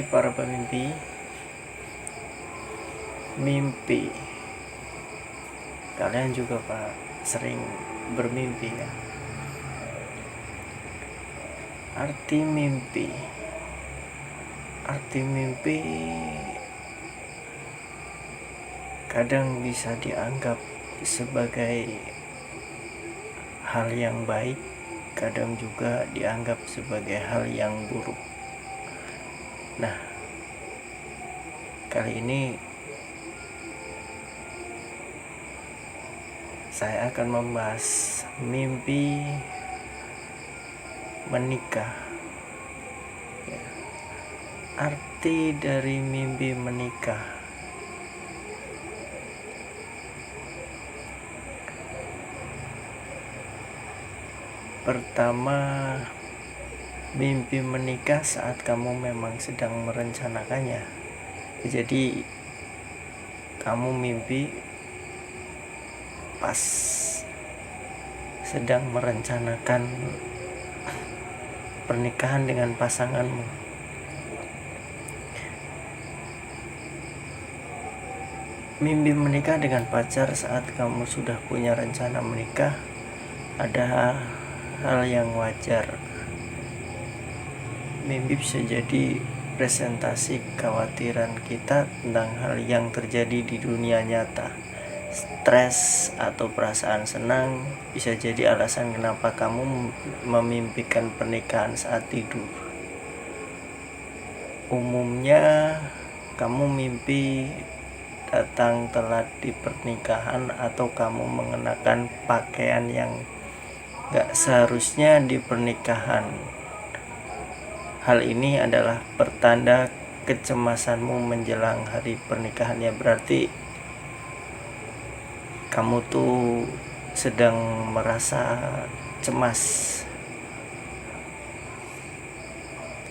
para pemimpi, mimpi. Kalian juga sering bermimpi ya. Arti mimpi kadang bisa dianggap sebagai hal yang baik, kadang juga dianggap sebagai hal yang buruk. Nah, kali ini saya akan membahas mimpi menikah. Ya. Arti dari mimpi menikah. Pertama, mimpi menikah saat kamu memang sedang merencanakannya. Jadi kamu mimpi pas sedang merencanakan pernikahan dengan pasanganmu. Mimpi menikah dengan pacar saat kamu sudah punya rencana menikah ada hal yang wajar. Mimpi bisa jadi presentasi kekhawatiran kita tentang hal yang terjadi di dunia nyata. Stres atau perasaan senang bisa jadi alasan kenapa kamu memimpikan pernikahan saat tidur. Umumnya kamu mimpi datang telat di pernikahan atau kamu mengenakan pakaian yang gak seharusnya di pernikahan. Hal ini adalah pertanda kecemasanmu menjelang hari pernikahan. Ya, berarti kamu tuh sedang merasa cemas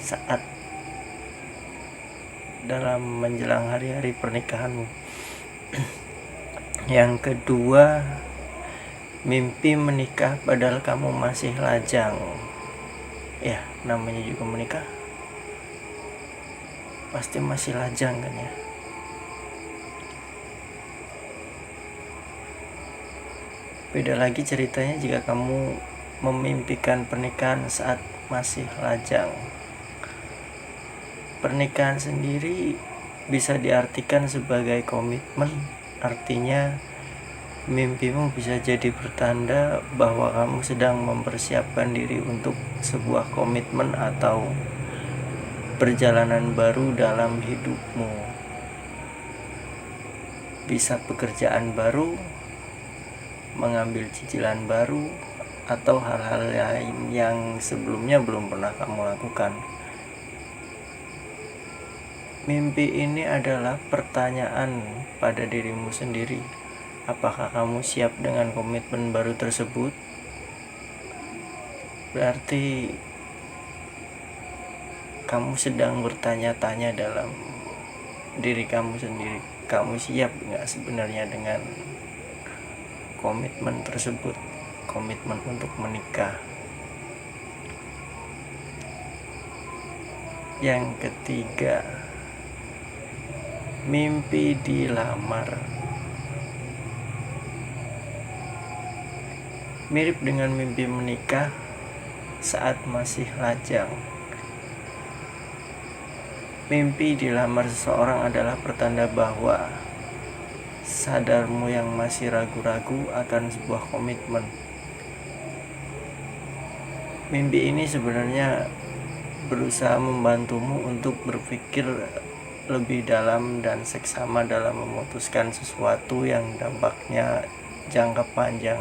saat dalam menjelang hari-hari pernikahanmu. Yang kedua, mimpi menikah padahal kamu masih lajang. Ya, namanya juga menikah, pasti masih lajang kan ya. Beda lagi ceritanya jika kamu memimpikan pernikahan saat masih lajang. Pernikahan sendiri bisa diartikan sebagai komitmen, artinya mimpimu bisa jadi pertanda bahwa kamu sedang mempersiapkan diri untuk sebuah komitmen atau perjalanan baru dalam hidupmu. Bisa pekerjaan baru, mengambil cicilan baru, atau hal-hal lain yang sebelumnya belum pernah kamu lakukan. Mimpi ini adalah pertanyaan pada dirimu sendiri. Apakah kamu siap dengan komitmen baru tersebut? Berarti kamu sedang bertanya-tanya dalam diri kamu sendiri. Kamu siap gak sebenarnya dengan komitmen tersebut? Komitmen untuk menikah. Yang ketiga, mimpi dilamar. Mirip dengan mimpi menikah saat masih lajang. Mimpi dilamar seseorang adalah pertanda bahwa sadarmu yang masih ragu-ragu akan sebuah komitmen. Mimpi ini sebenarnya berusaha membantumu untuk berpikir lebih dalam dan seksama dalam memutuskan sesuatu yang dampaknya jangka panjang.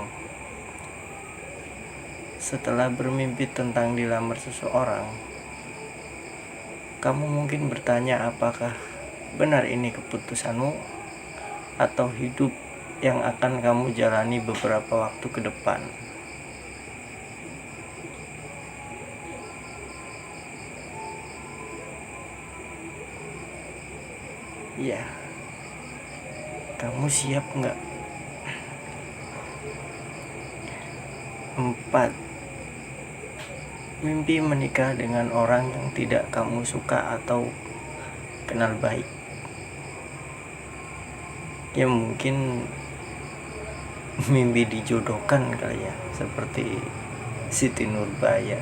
Setelah bermimpi tentang dilamar seseorang, kamu mungkin bertanya apakah benar ini keputusanmu atau hidup yang akan kamu jalani beberapa waktu ke depan. Ya, kamu siap nggak? 4. Mimpi menikah dengan orang yang tidak kamu suka atau kenal baik. Ya mungkin mimpi dijodohkan kali ya, seperti Siti Nurbaya.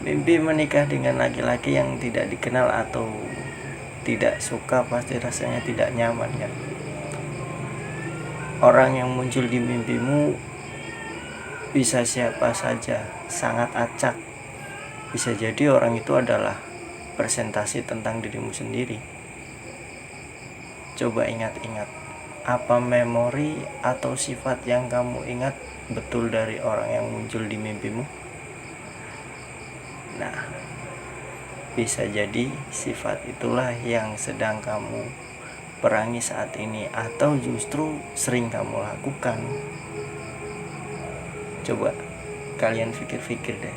Mimpi menikah dengan laki-laki yang tidak dikenal atau tidak suka pasti rasanya tidak nyaman ya. Orang yang muncul di mimpimu bisa siapa saja, sangat acak. Bisa jadi orang itu adalah presentasi tentang dirimu sendiri. Coba ingat-ingat, apa memori atau sifat yang kamu ingat betul dari orang yang muncul di mimpimu? Nah, bisa jadi sifat itulah yang sedang kamu perangi saat ini, atau justru sering kamu lakukan. Coba kalian pikir-pikir deh.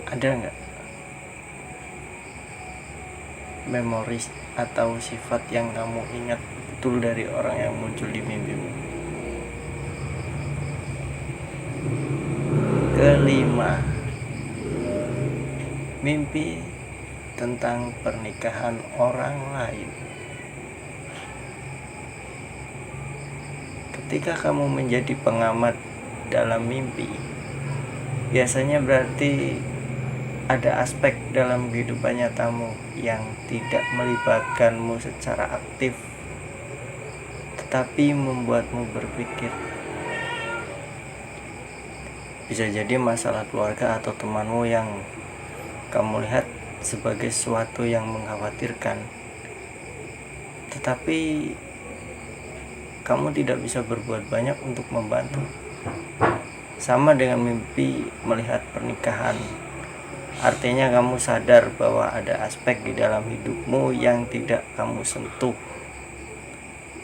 Ada nggak memori atau sifat yang kamu ingat betul dari orang yang muncul di mimpimu? Kelima, mimpi tentang pernikahan orang lain. Ketika kamu menjadi pengamat dalam mimpi, biasanya berarti ada aspek dalam kehidupan nyatamu yang tidak melibatkanmu secara aktif, tetapi membuatmu berpikir. Bisa jadi masalah keluarga atau temanmu yang kamu lihat sebagai sesuatu yang mengkhawatirkan, tetapi kamu tidak bisa berbuat banyak untuk membantu. Sama dengan mimpi melihat pernikahan, artinya kamu sadar bahwa ada aspek di dalam hidupmu yang tidak kamu sentuh,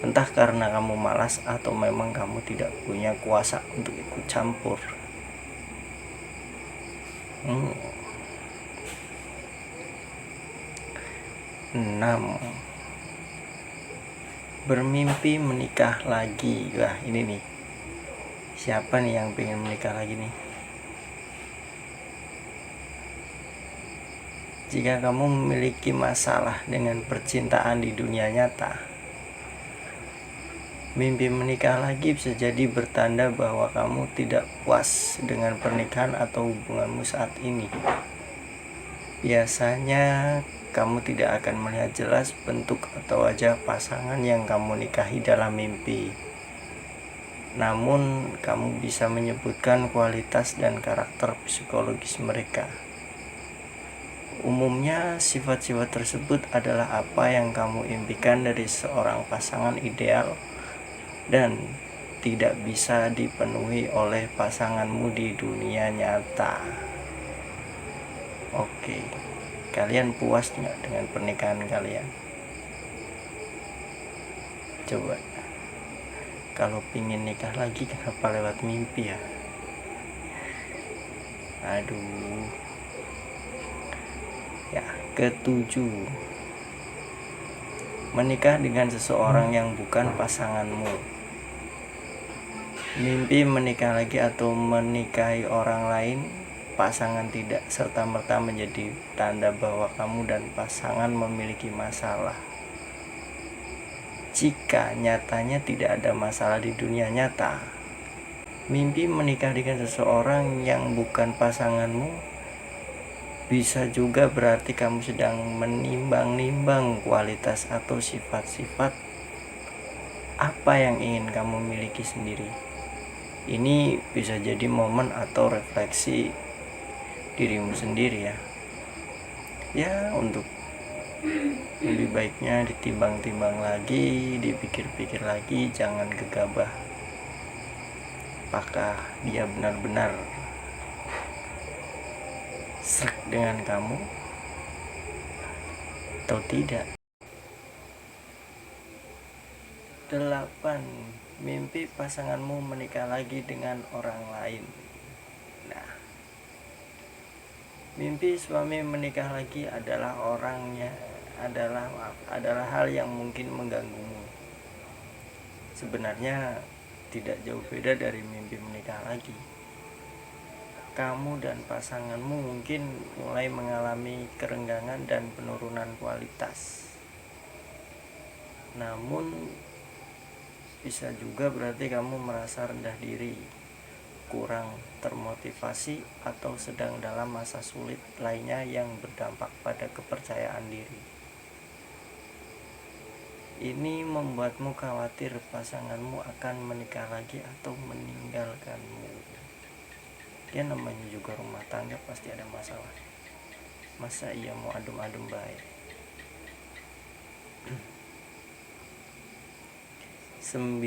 entah karena kamu malas atau memang kamu tidak punya kuasa untuk ikut campur. 6. Bermimpi menikah lagi. Wah, ini nih, siapa nih yang pengen menikah lagi nih? Jika kamu memiliki masalah dengan percintaan di dunia nyata, mimpi menikah lagi bisa jadi bertanda bahwa kamu tidak puas dengan pernikahan atau hubunganmu saat ini. Biasanya kamu tidak akan melihat jelas bentuk atau wajah pasangan yang kamu nikahi dalam mimpi. Namun, kamu bisa menyebutkan kualitas dan karakter psikologis mereka. Umumnya, sifat-sifat tersebut adalah apa yang kamu impikan dari seorang pasangan ideal dan tidak bisa dipenuhi oleh pasanganmu di dunia nyata. Oke, kalian puas nggak dengan pernikahan kalian? Coba, kalau pingin nikah lagi kenapa lewat mimpi ya? Aduh. Ya, ketujuh, menikah dengan seseorang yang bukan pasanganmu. Mimpi menikah lagi atau menikahi orang lain pasangan tidak serta-merta menjadi tanda bahwa kamu dan pasangan memiliki masalah. Jika nyatanya tidak ada masalah di dunia nyata, mimpi menikah dengan seseorang yang bukan pasanganmu bisa juga berarti kamu sedang menimbang-nimbang kualitas atau sifat-sifat apa yang ingin kamu miliki sendiri. Ini bisa jadi momen atau refleksi dirimu sendiri ya. Ya, untuk lebih baiknya ditimbang-timbang lagi, dipikir-pikir lagi, jangan gegabah. Apakah dia benar-benar srek dengan kamu atau tidak? 8. Mimpi pasanganmu menikah lagi dengan orang lain. Nah, mimpi suami menikah lagi adalah hal yang mungkin mengganggumu. Sebenarnya tidak jauh beda dari mimpi menikah lagi. Kamu dan pasanganmu mungkin mulai mengalami kerenggangan dan penurunan kualitas. Namun bisa juga berarti kamu merasa rendah diri, kurang termotivasi, atau sedang dalam masa sulit lainnya yang berdampak pada kepercayaan diri. Ini membuatmu khawatir pasanganmu akan menikah lagi atau meninggalkanmu. Ya namanya juga rumah tangga pasti ada masalah. Masa ia mau adem-adem baik? 9.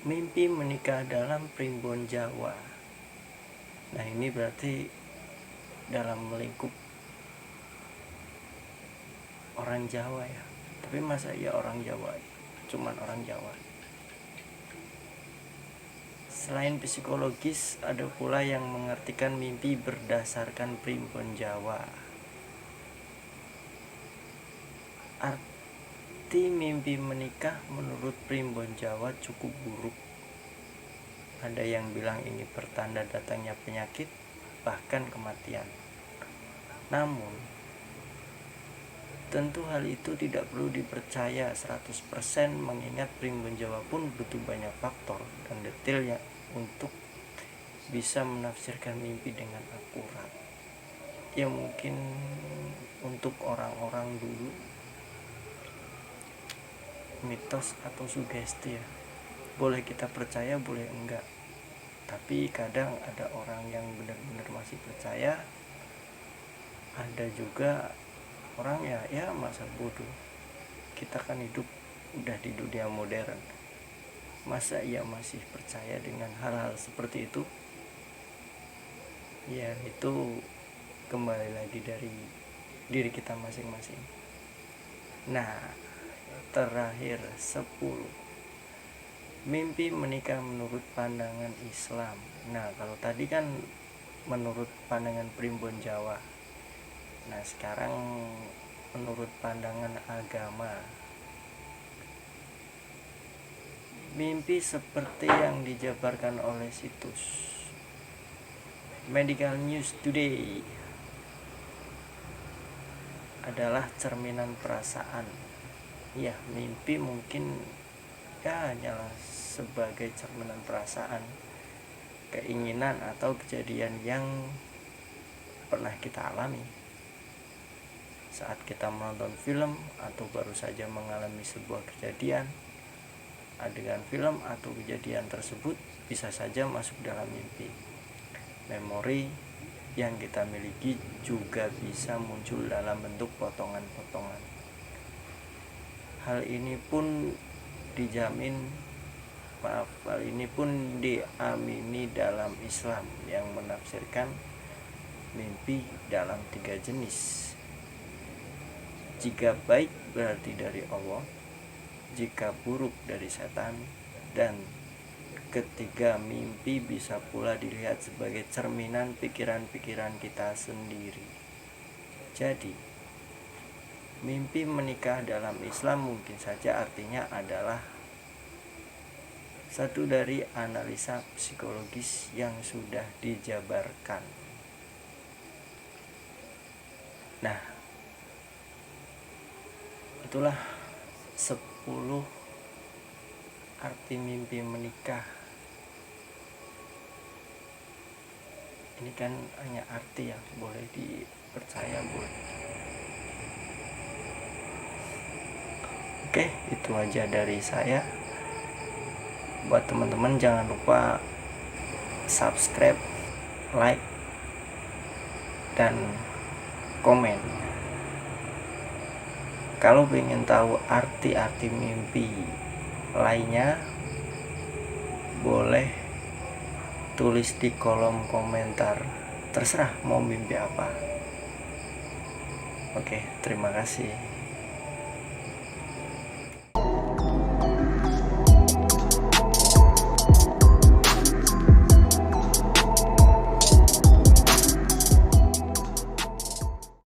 Mimpi menikah dalam primbon Jawa. Nah ini berarti dalam lingkup orang Jawa ya. Tapi masa iya orang Jawa? Cuman orang Jawa. Selain psikologis, ada pula yang mengartikan mimpi berdasarkan primbon Jawa. Arti mimpi menikah menurut primbon Jawa cukup buruk. Ada yang bilang ini pertanda datangnya penyakit, bahkan kematian. Namun tentu hal itu tidak perlu dipercaya 100% mengingat primbon Jawa pun butuh banyak faktor dan detailnya untuk bisa menafsirkan mimpi dengan akurat. Ya mungkin untuk orang-orang dulu mitos atau sugesti ya. Boleh kita percaya, boleh enggak. Tapi kadang ada orang yang benar-benar masih percaya. Ada juga orang ya masa bodoh. Kita kan hidup udah di dunia modern. Masa ia masih percaya dengan hal-hal seperti itu? Ya itu kembali lagi dari diri kita masing-masing. Nah, terakhir 10. Mimpi menikah menurut pandangan Islam. Nah, kalau tadi kan menurut pandangan primbon Jawa. Nah, sekarang menurut pandangan agama. Mimpi seperti yang dijabarkan oleh situs Medical News Today adalah cerminan perasaan. Ya, mimpi mungkin ya hanyalah sebagai cerminan perasaan, keinginan atau kejadian yang pernah kita alami saat kita menonton film atau baru saja mengalami sebuah kejadian. Adegan film atau kejadian tersebut bisa saja masuk dalam mimpi. Memori yang kita miliki juga bisa muncul dalam bentuk potongan-potongan. Hal ini pun diamini dalam Islam yang menafsirkan mimpi dalam 3 jenis. Jika baik berarti dari Allah, jika buruk dari setan, dan ketiga, mimpi bisa pula dilihat sebagai cerminan pikiran-pikiran kita sendiri. Jadi, mimpi menikah dalam Islam mungkin saja artinya adalah satu dari analisa psikologis yang sudah dijabarkan. Nah, itulah 10 arti mimpi menikah. Ini kan hanya arti ya, boleh dipercaya, boleh. Oke, itu aja dari saya. Buat teman-teman jangan lupa subscribe, like, dan komen. Kalau ingin tahu arti-arti mimpi lainnya, boleh tulis di kolom komentar. Terserah mau mimpi apa. Oke, terima kasih.